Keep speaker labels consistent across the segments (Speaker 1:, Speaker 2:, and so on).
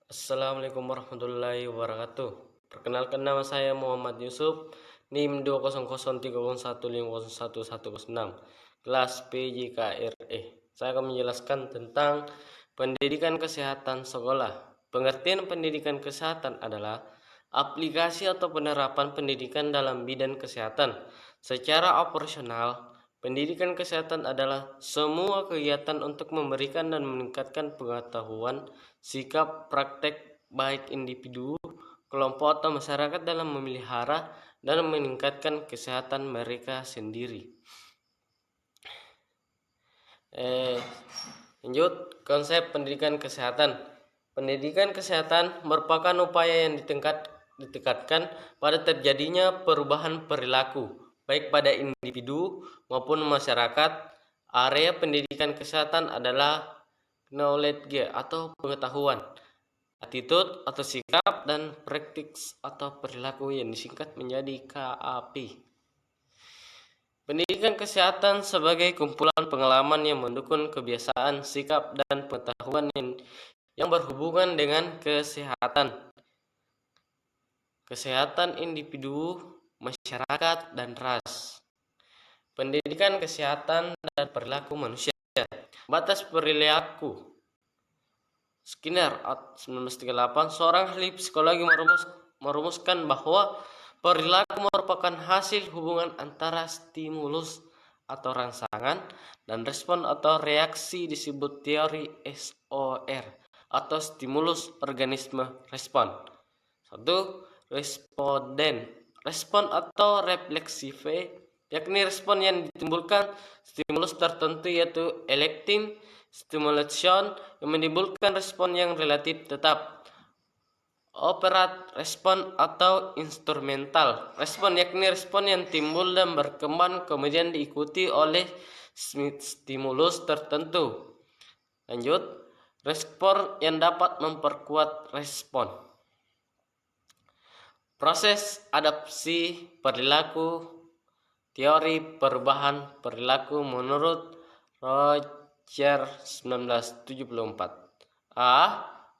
Speaker 1: Assalamualaikum warahmatullahi wabarakatuh. Perkenalkan, nama saya Muhammad Yusuf, NIM 2001301501106, kelas PJKRE. Saya akan menjelaskan tentang pendidikan kesehatan sekolah. Pengertian pendidikan kesehatan adalah aplikasi atau penerapan pendidikan dalam bidang kesehatan. Secara operasional, pendidikan kesehatan adalah semua kegiatan untuk memberikan dan meningkatkan pengetahuan, sikap, praktek baik individu, kelompok atau masyarakat dalam memelihara dan meningkatkan kesehatan mereka sendiri. Lanjut, konsep pendidikan kesehatan. Pendidikan kesehatan merupakan upaya yang ditingkatkan pada terjadinya perubahan perilaku, baik pada individu maupun masyarakat. Area pendidikan kesehatan adalah knowledge atau pengetahuan, attitude atau sikap, dan practice atau perilaku yang disingkat menjadi KAP. Pendidikan kesehatan sebagai kumpulan pengalaman yang mendukung kebiasaan, sikap, dan pengetahuan yang berhubungan dengan kesehatan individu, masyarakat, dan ras. Pendidikan kesehatan dan perilaku manusia. Batas perilaku. Skinner 1938, seorang ahli psikologi merumuskan bahwa perilaku merupakan hasil hubungan antara stimulus atau rangsangan dan respon atau reaksi, disebut teori SOR atau stimulus organisme respon. 1. Responden. Respon atau refleksive, yakni respon yang ditimbulkan stimulus tertentu, yaitu electing stimulation yang menimbulkan respon yang relatif tetap. Operant respon atau instrumental respon, yakni respon yang timbul dan berkembang kemudian diikuti oleh stimulus tertentu. Lanjut, respon yang dapat memperkuat respon. Proses adaptasi perilaku, teori perubahan perilaku menurut Roger 1974.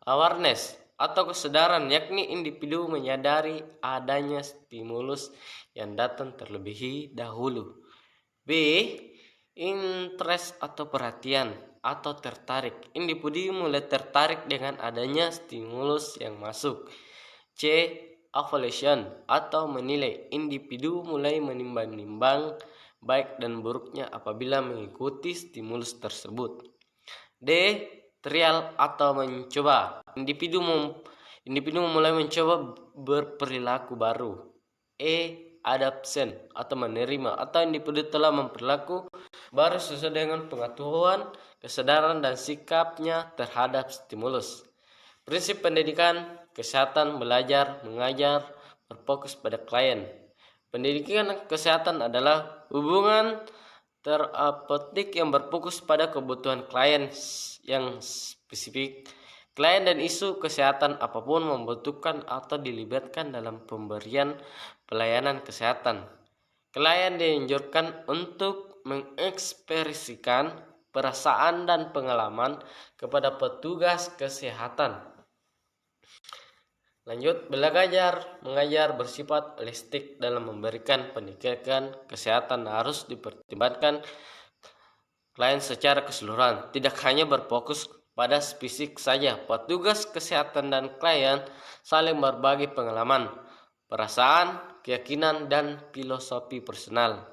Speaker 1: Awareness atau kesadaran, yakni individu menyadari adanya stimulus yang datang terlebih dahulu. B. Interest atau perhatian atau tertarik, individu mulai tertarik dengan adanya stimulus yang masuk. C. Evaluation atau menilai, individu mulai menimbang-nimbang baik dan buruknya apabila mengikuti stimulus tersebut. D. Trial atau mencoba, individu mulai mencoba berperilaku baru. E. Adoption atau menerima, atau individu telah memperlaku baru sesuai dengan pengetahuan, kesadaran, dan sikapnya terhadap stimulus. Prinsip pendidikan kesehatan belajar mengajar berfokus pada klien. Pendidikan kesehatan adalah hubungan terapeutik yang berfokus pada kebutuhan klien yang spesifik. Klien dan isu kesehatan apapun membutuhkan atau dilibatkan dalam pemberian pelayanan kesehatan. Klien dianjurkan untuk mengekspresikan perasaan dan pengalaman kepada petugas kesehatan. Lanjut, belajar mengajar bersifat holistik. Dalam memberikan pendidikan kesehatan harus dipertimbangkan klien secara keseluruhan, tidak hanya berfokus pada spesifik saja. Petugas kesehatan dan klien saling berbagi pengalaman, perasaan, keyakinan, dan filosofi personal.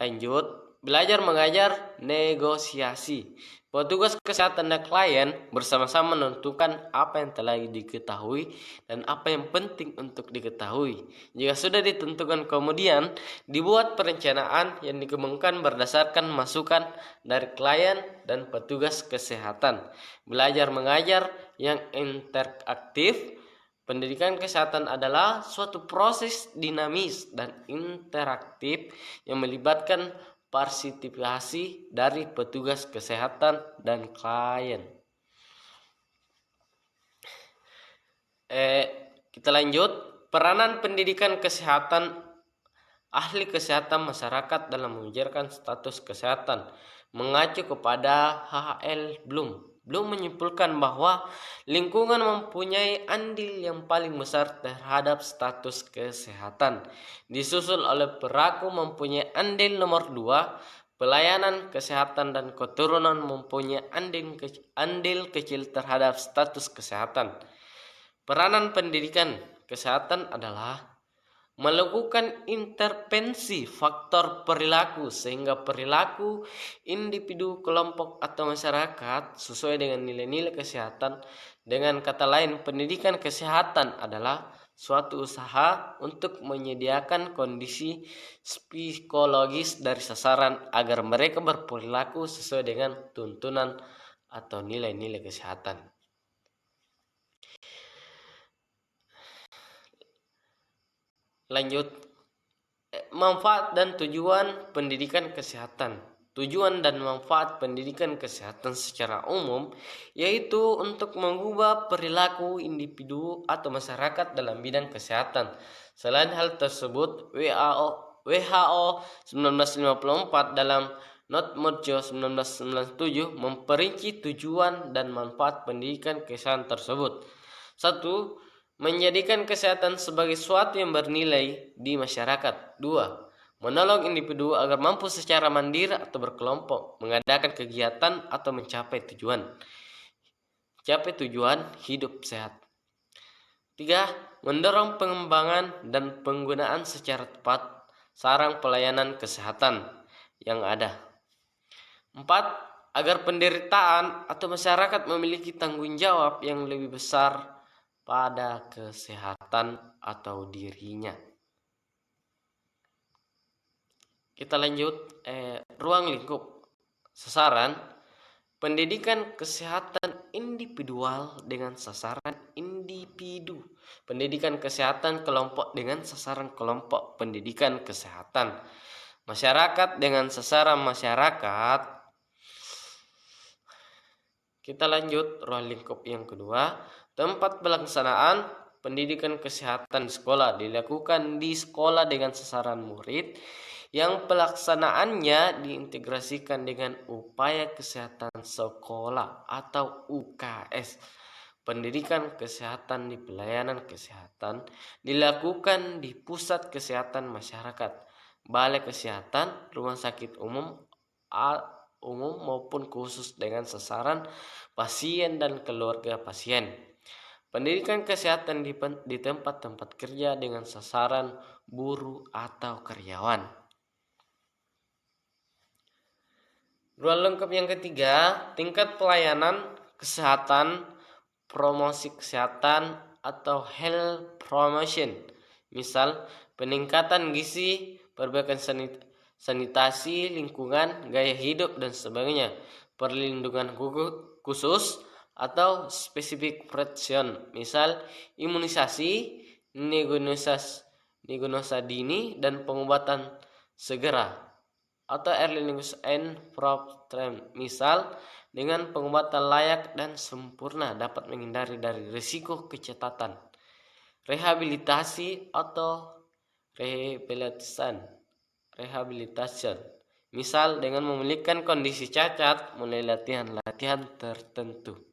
Speaker 1: Lanjut, belajar mengajar negosiasi. Petugas kesehatan dan klien bersama-sama menentukan apa yang telah diketahui dan apa yang penting untuk diketahui. Jika sudah ditentukan, kemudian dibuat perencanaan yang dikembangkan berdasarkan masukan dari klien dan petugas kesehatan. Belajar mengajar yang interaktif. Pendidikan kesehatan adalah suatu proses dinamis dan interaktif yang melibatkan partisipasi dari petugas kesehatan dan klien. Kita lanjut, peranan pendidikan kesehatan ahli kesehatan masyarakat dalam mengajarkan status kesehatan mengacu kepada H.L. Bloom belum menyimpulkan bahwa lingkungan mempunyai andil yang paling besar terhadap status kesehatan, disusul oleh perilaku mempunyai andil nomor 2, pelayanan kesehatan dan keturunan mempunyai andil kecil terhadap status kesehatan. Peranan pendidikan kesehatan adalah melakukan intervensi faktor perilaku sehingga perilaku individu, kelompok, atau masyarakat sesuai dengan nilai-nilai kesehatan. Dengan kata lain, pendidikan kesehatan adalah suatu usaha untuk menyediakan kondisi psikologis dari sasaran agar mereka berperilaku sesuai dengan tuntunan atau nilai-nilai kesehatan. Lanjut, manfaat dan tujuan pendidikan kesehatan. Tujuan dan manfaat pendidikan kesehatan secara umum yaitu untuk mengubah perilaku individu atau masyarakat dalam bidang kesehatan. Selain hal tersebut, WHO 1954 dalam Not Mojo 1997 memperinci tujuan dan manfaat pendidikan kesehatan tersebut. 1. Menjadikan kesehatan sebagai suatu yang bernilai di masyarakat. 2. Menolong individu agar mampu secara mandiri atau berkelompok mengadakan kegiatan atau mencapai tujuan hidup sehat. 3. Mendorong pengembangan dan penggunaan secara tepat sarana pelayanan kesehatan yang ada. 4. Agar penderitaan atau masyarakat memiliki tanggung jawab yang lebih besar pada kesehatan atau dirinya. Kita lanjut, ruang lingkup sasaran pendidikan kesehatan individual dengan sasaran individu, pendidikan kesehatan kelompok dengan sasaran kelompok, pendidikan kesehatan masyarakat dengan sasaran masyarakat. Kita lanjut ruang lingkup yang kedua. Tempat pelaksanaan pendidikan kesehatan di sekolah dilakukan di sekolah dengan sasaran murid yang pelaksanaannya diintegrasikan dengan upaya kesehatan sekolah atau UKS. Pendidikan kesehatan di pelayanan kesehatan dilakukan di pusat kesehatan masyarakat, balai kesehatan, rumah sakit umum maupun khusus dengan sasaran pasien dan keluarga pasien. Pendidikan kesehatan di tempat-tempat kerja dengan sasaran buruh atau karyawan. Ruang lingkup yang ketiga, tingkat pelayanan kesehatan, promosi kesehatan atau health promotion. Misal, peningkatan gizi, perbaikan sanitasi lingkungan, gaya hidup, dan sebagainya. Perlindungan khusus atau spesifik protection, misal imunisasi, diagnosa dini, dan pengobatan segera, atau early and protection, misal dengan pengobatan layak dan sempurna dapat menghindari dari risiko kecacatan. Rehabilitasi atau rehabilitation, misal dengan memulihkan kondisi cacat melalui latihan tertentu.